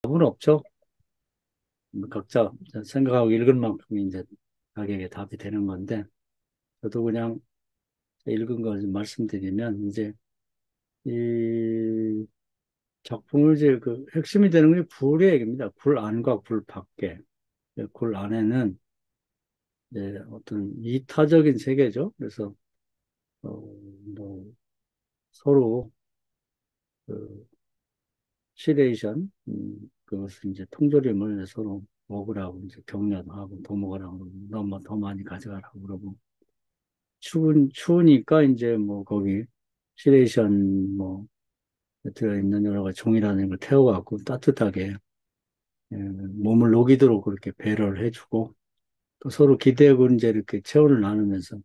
답은 없죠. 각자 생각하고 읽은 만큼 이제 자기에게 답이 되는 건데, 저도 그냥 읽은 걸 좀 말씀드리면, 이제 이 작품을 이제 그 핵심이 되는 게 불의 얘기입니다. 불 안과 불 밖에. 불 안에는 이제 어떤 이타적인 세계죠. 그래서 뭐 서로 그 시레이션, 그것을 이제 통조림을 서로 먹으라고 이제 격려도 하고 더 먹으라고 그러고 너무 더 많이 가져가라고 그러고 추우니까 이제 뭐 거기 시레이션 뭐 들어있는 여러 가지 종이라는 걸 태워갖고 따뜻하게 몸을 녹이도록 그렇게 배려를 해주고 또 서로 기대고 이제 이렇게 체온을 나누면서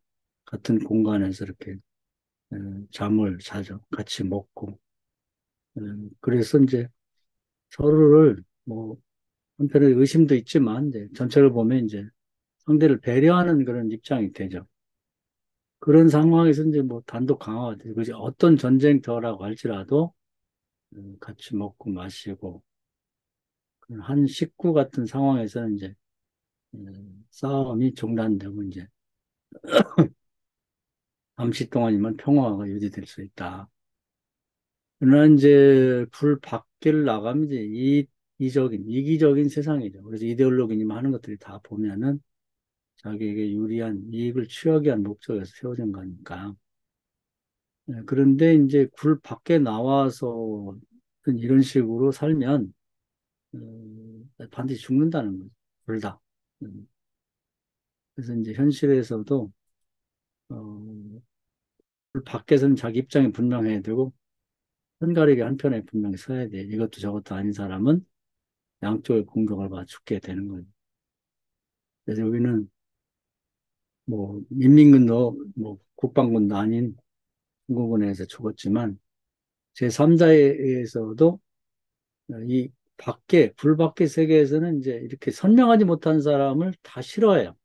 같은 공간에서 이렇게 에, 잠을 자죠. 같이 먹고 그래서 이제 서로를 뭐 한편에 의심도 있지만 이제 전체를 보면 이제 상대를 배려하는 그런 입장이 되죠. 그런 상황에서 이제 뭐 단독 강화가 되고 이제 어떤 전쟁터라고 할지라도 같이 먹고 마시고 그런 한 식구 같은 상황에서는 이제 싸움이 중단되고 이제 잠시 동안이면 평화가 유지될 수 있다. 그러나 이제 불 밖을 나가면 이제 이기적인 세상이죠. 그래서 이데올로기님 하는 것들이 다 보면은 자기에게 유리한 이익을 취하기 위한 목적에서 세워진 거니까. 그런데 이제 굴 밖에 나와서 이런 식으로 살면 반드시 죽는다는 거죠. 둘 다. 음, 그래서 이제 현실에서도 굴 밖에서는 자기 입장이 분명해야 되고 한가리게 한편에 분명히 서야 돼. 이것도 저것도 아닌 사람은 양쪽의 공격을 받아 죽게 되는 거죠. 그래서 여기는 뭐 인민군도 뭐 국방군도 아닌 중국군에 서 죽었지만 제3자에 의해서도 이 불 밖의 세계에서는 이제 이렇게 선명하지 못한 사람을 다 싫어해요.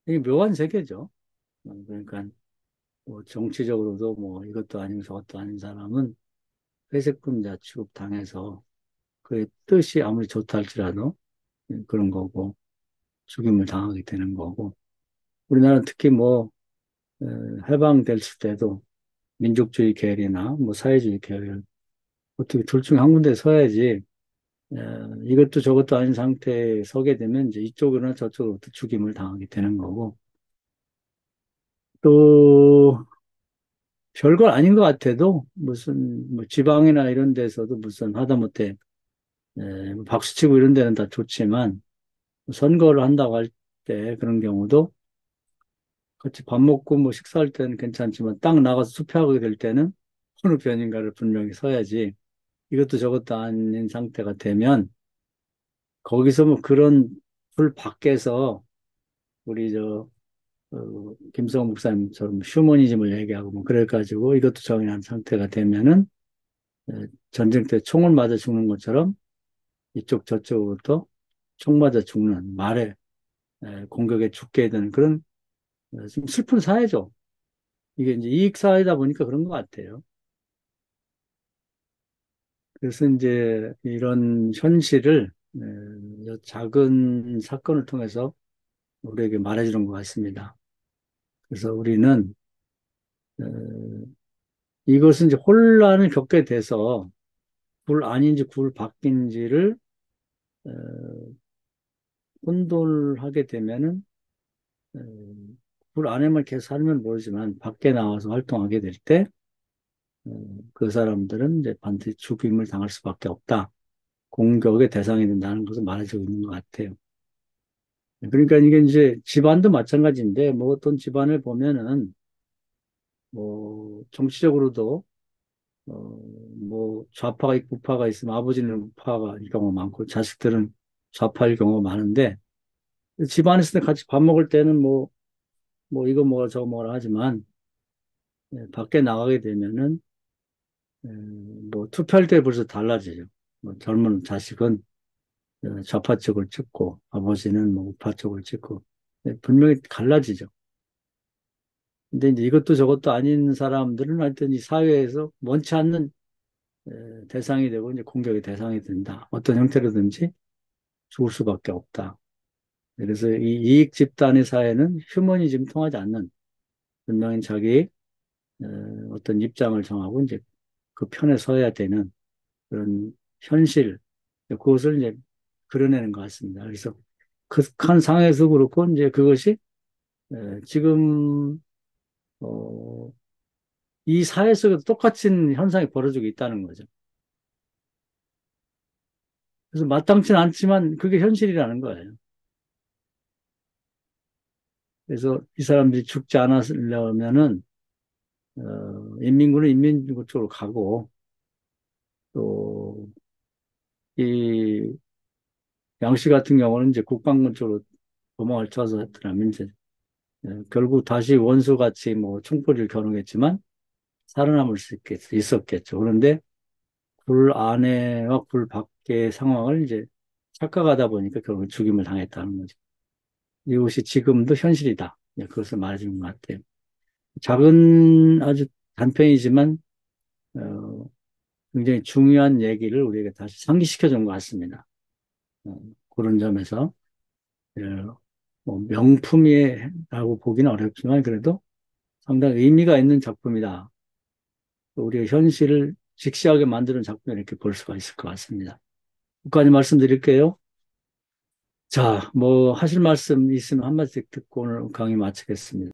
이게 묘한 세계죠. 그러니까 뭐 정치적으로도 뭐 이것도 아니고 저것도 아닌 사람은 회색분자 취급당해서 그의 뜻이 아무리 좋다 할지라도 그런 거고 죽임을 당하게 되는 거고 우리나라는 특히 뭐 해방됐을 때도 민족주의 계열이나 뭐 사회주의 계열 어떻게 둘 중에 한 군데 서야지 이것도 저것도 아닌 상태에 서게 되면 이제 이쪽으로나 저쪽으로부터 죽임을 당하게 되는 거고 또 별거 아닌 것 같아도 무슨 뭐 지방이나 이런 데서도 무슨 하다못해 뭐 박수치고 이런 데는 다 좋지만 선거를 한다고 할 때 그런 경우도 같이 밥 먹고 뭐 식사할 때는 괜찮지만 딱 나가서 투표하게 될 때는 어느 편인가를 분명히 서야지 이것도 저것도 아닌 상태가 되면 거기서 뭐 그런 불 밖에서 우리 김성호 목사님처럼 휴머니즘을 얘기하고 뭐 그래가지고 이것도 정의한 상태가 되면은 전쟁 때 총을 맞아 죽는 것처럼 이쪽 저쪽으로부터 총 맞아 죽는 말에 공격에 죽게 되는 그런 좀 슬픈 사회죠. 이게 이제 이익 사회다 보니까 그런 것 같아요. 그래서 이제 이런 현실을 작은 사건을 통해서 우리에게 말해주는 것 같습니다. 그래서 우리는 어, 이것은 이제 혼란을 겪게 돼서 굴 아닌지 굴 밖인지를 어, 혼돈하게 되면은 어, 굴 안에만 계속 살면 모르지만 밖에 나와서 활동하게 될 때 그 사람들은 이제 반드시 죽임을 당할 수밖에 없다. 공격의 대상이 된다는 것을 말해주고 있는 것 같아요. 그러니까 이게 이제 집안도 마찬가지인데 뭐 어떤 집안을 보면은 뭐 정치적으로도 뭐 좌파가 있고 우파가 있으면 아버지는 우파일 경우가 많고 자식들은 좌파일 경우가 많은데 집안에서 같이 밥 먹을 때는 뭐 이거 먹어라 저거 먹어라 하지만 밖에 나가게 되면은 뭐 투표할 때 벌써 달라지죠. 뭐 젊은 자식은 좌파 쪽을 찍고 아버지는 뭐 우파 쪽을 찍고 분명히 갈라지죠. 근데 이제 이것도 저것도 아닌 사람들은 하여튼 이 사회에서 원치 않는 대상이 되고 이제 공격의 대상이 된다. 어떤 형태로든지 죽을 수밖에 없다. 그래서 이 이익 집단의 사회는 휴머니즘 통하지 않는 분명히 자기 어, 어떤 입장을 정하고 이제 그 편에 서야 되는 그런 현실, 그것을 이제 그려내는 것 같습니다. 그래서 극한 상황에서 그렇고 이제 그것이 지금 어, 이 사회 속에도 똑같은 현상이 벌어지고 있다는 거죠. 그래서 마땅치는 않지만 그게 현실이라는 거예요. 그래서 이 사람들이 죽지 않으려면은 인민군은 인민군 쪽으로 가고 또 이 양씨 같은 경우는 이제 국방군 쪽으로 도망을 쳐서 했더라면 이제 결국 다시 원수같이 뭐 총벌이를 겨누겠지만 살아남을 수 있었겠죠. 그런데 굴 안에와 굴 밖의 상황을 이제 착각하다 보니까 결국 죽임을 당했다는 거죠. 이것이 지금도 현실이다. 그것을 말해주는 것 같아요. 작은 아주 단편이지만 어, 굉장히 중요한 얘기를 우리에게 다시 상기시켜 준 것 같습니다. 어, 그런 점에서 뭐 명품이라고 보기는 어렵지만 그래도 상당히 의미가 있는 작품이다. 우리의 현실을 직시하게 만드는 작품 이렇게 볼 수가 있을 것 같습니다. 여기까지 말씀드릴게요. 자, 뭐 하실 말씀 있으면 한마디 듣고 오늘 강의 마치겠습니다.